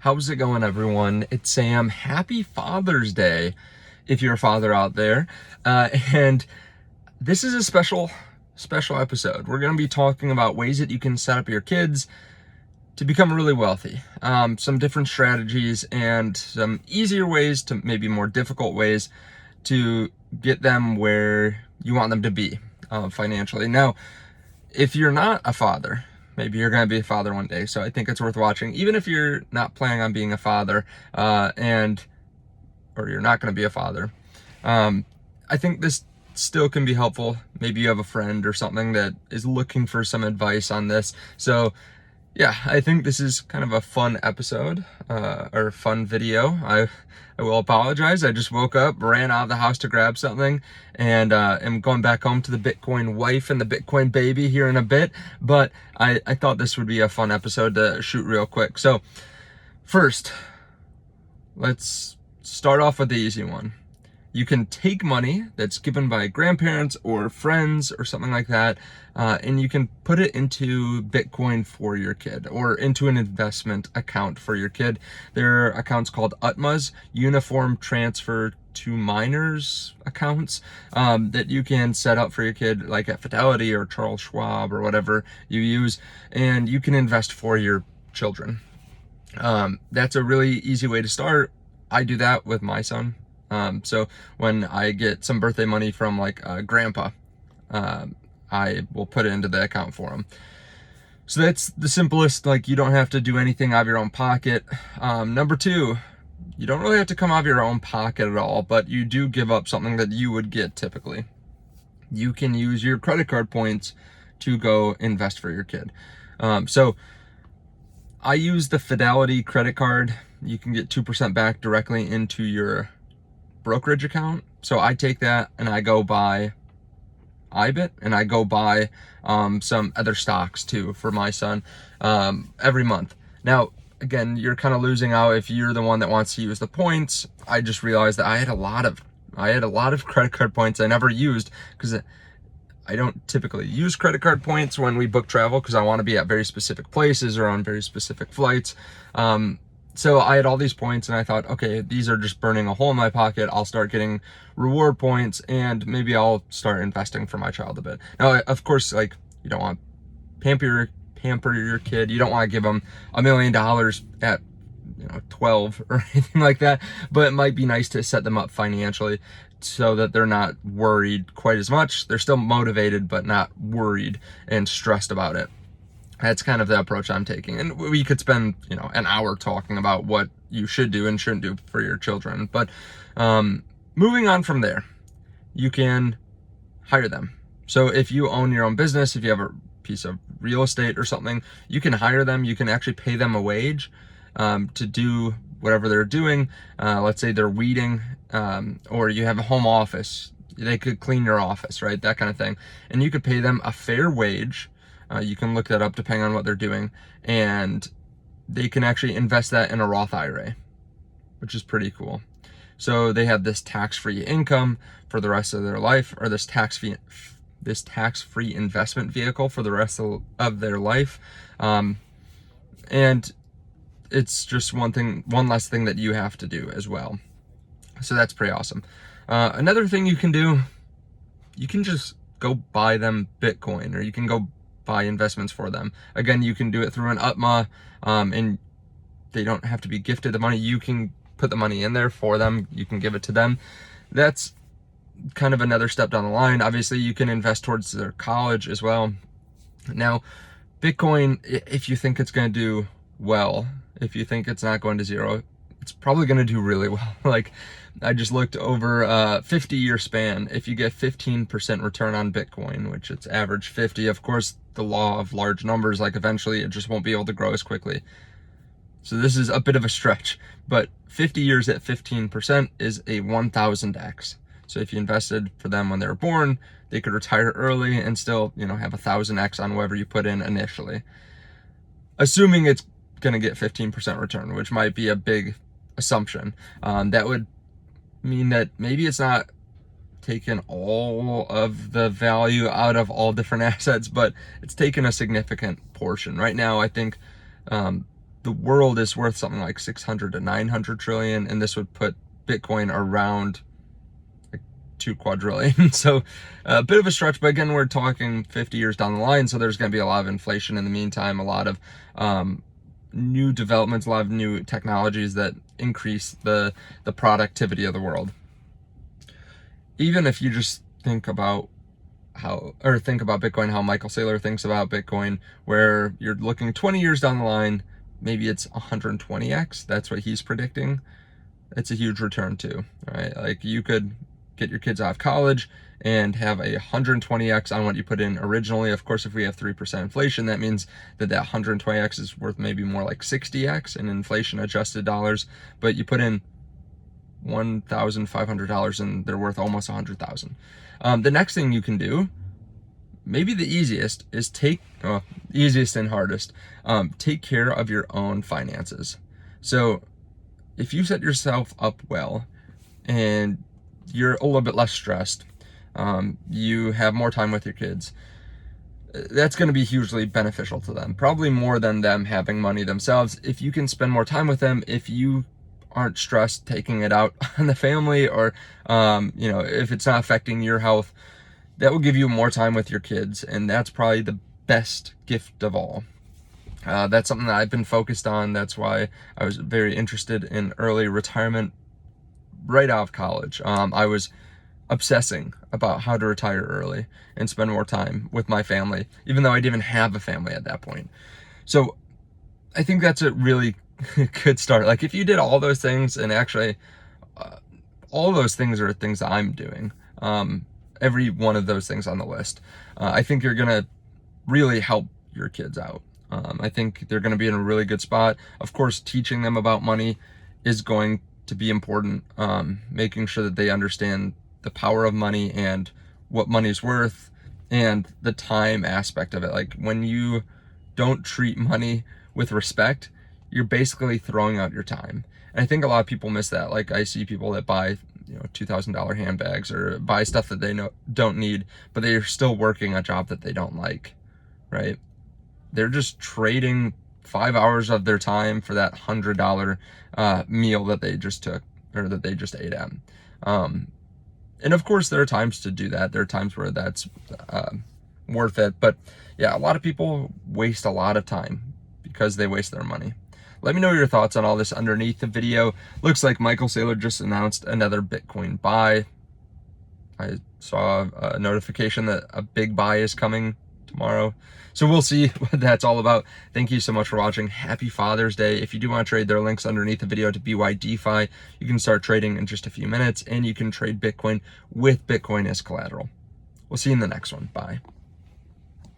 How's it going, everyone? It's Sam. Happy Father's Day if you're a father out there. And this is a special episode. We're going to be talking about ways that you can set up your kids to become really wealthy. Some different strategies and some easier ways to maybe more difficult ways to get them where you want them to be financially. Now, if you're not a father, maybe you're going to be a father one day, so I think it's worth watching. Even if you're not planning on being a father, or you're not going to be a father, I think this still can be helpful. Maybe you have a friend or something that is looking for some advice on this. So yeah, I think this is kind of a fun episode, or fun video. I will apologize. I just woke up, ran out of the house to grab something, and am going back home to the Bitcoin wife and the Bitcoin baby here in a bit. But I thought this would be a fun episode to shoot real quick. So first, let's start off with the easy one. You can take money that's given by grandparents or friends or something like that, and you can put it into Bitcoin for your kid or into an investment account for your kid. There are accounts called UTMAs, Uniform Transfer to Minors accounts, that you can set up for your kid, like at Fidelity or Charles Schwab or whatever you use, and you can invest for your children. That's a really easy way to start. I do that with my son. So when I get some birthday money from like grandpa, I will put it into the account for him. So that's the simplest. Like, you don't have to do anything out of your own pocket. Number two, you don't really have to come out of your own pocket at all, but you do give up something that you would get typically. You can use your credit card points to go invest for your kid. So I use the Fidelity credit card. You can get 2% back directly into your brokerage account. So I take that and I go buy iBit, and I go buy some other stocks too for my son every month. Now, again, you're kind of losing out if you're the one that wants to use the points. I just realized that I had a lot of credit card points I never used, because I don't typically use credit card points when we book travel, because I want to be at very specific places or on very specific flights. So I had all these points, and I thought, okay, these are just burning a hole in my pocket. I'll start getting reward points, and maybe I'll start investing for my child a bit. Now, of course, like, you don't want to pamper your kid. You don't want to give them $1 million at 12 or anything like that. But it might be nice to set them up financially so that they're not worried quite as much. They're still motivated, but not worried and stressed about it. That's kind of the approach I'm taking. And we could spend, an hour talking about what you should do and shouldn't do for your children. But moving on from there, you can hire them. So if you own your own business, if you have a piece of real estate or something, you can hire them. You can actually pay them a wage to do whatever they're doing. Let's say they're weeding, or you have a home office. They could clean your office, right? That kind of thing. And you could pay them a fair wage. You can look that up depending on what they're doing, and they can actually invest that in a Roth IRA, which is pretty cool. So they have this tax-free income for the rest of their life, or this tax-free investment vehicle for the rest of their life. And it's just one less thing that you have to do as well. So that's pretty awesome. Another thing you can do, you can just go buy them Bitcoin, or you can go buy investments for them. Again, you can do it through an UTMA, and they don't have to be gifted the money. You can put the money in there for them. You can give it to them. That's kind of another step down the line. Obviously, you can invest towards their college as well. Now, Bitcoin, if you think it's going to do well, if you think it's not going to zero, it's probably going to do really well. Like, I just looked over a 50-year span. If you get 15% return on Bitcoin, which it's average 50, of course, the law of large numbers, like, eventually it just won't be able to grow as quickly. So this is a bit of a stretch, but 50 years at 15% is a 1000x. So if you invested for them when they were born, they could retire early and still, have 1000x on whatever you put in initially. Assuming it's going to get 15% return, which might be a big assumption. That would mean that maybe it's not taken all of the value out of all different assets, but it's taken a significant portion. Right now, I think the world is worth something like 600 to 900 trillion, and this would put Bitcoin around like 2 quadrillion. So a bit of a stretch, but again, we're talking 50 years down the line, so there's going to be a lot of inflation in the meantime, a lot of new developments, a lot of new technologies that increase the productivity of the world. Even if you just think about Bitcoin, how Michael Saylor thinks about Bitcoin, where you're looking 20 years down the line, maybe it's 120x. That's what he's predicting. It's a huge return too, right? Like you could get your kids out of college and have a 120x on what you put in originally. Of course, if we have 3% inflation, that means that 120x is worth maybe more like 60x in inflation adjusted dollars, but you put in $1,500 and they're worth almost 100,000. The next thing you can do, maybe the easiest, is easiest and hardest, take care of your own finances. So if you set yourself up well and you're a little bit less stressed, you have more time with your kids, that's going to be hugely beneficial to them, probably more than them having money themselves. If you can spend more time with them, if you aren't stressed taking it out on the family, or if it's not affecting your health, that will give you more time with your kids, and that's probably the best gift of all. That's something that I've been focused on. That's why I was very interested in early retirement right out of college. I was obsessing about how to retire early and spend more time with my family, even though I didn't even have a family at that point. So I think that's a really good start. Like if you did all those things, and actually all those things are things that I'm doing, every one of those things on the list, I think you're gonna really help your kids out. I think they're gonna be in a really good spot. Of course, teaching them about money is going to be important, making sure that they understand the power of money and what money's worth and the time aspect of it. Like when you don't treat money with respect, you're basically throwing out your time. And I think a lot of people miss that. Like I see people that buy, $2,000 handbags or buy stuff that they don't need, but they're still working a job that they don't like, right? They're just trading 5 hours of their time for that $100 meal that they just took, or that they just ate at. And of course there are times to do that. There are times where that's worth it. But yeah, a lot of people waste a lot of time because they waste their money. Let me know your thoughts on all this underneath the video. Looks like Michael Saylor just announced another Bitcoin buy. I saw a notification that a big buy is coming tomorrow. So we'll see what that's all about. Thank you so much for watching. Happy Father's Day. If you do want to trade, there are links underneath the video to Bydfi. You can start trading in just a few minutes, and you can trade Bitcoin with Bitcoin as collateral. We'll see you in the next one. Bye.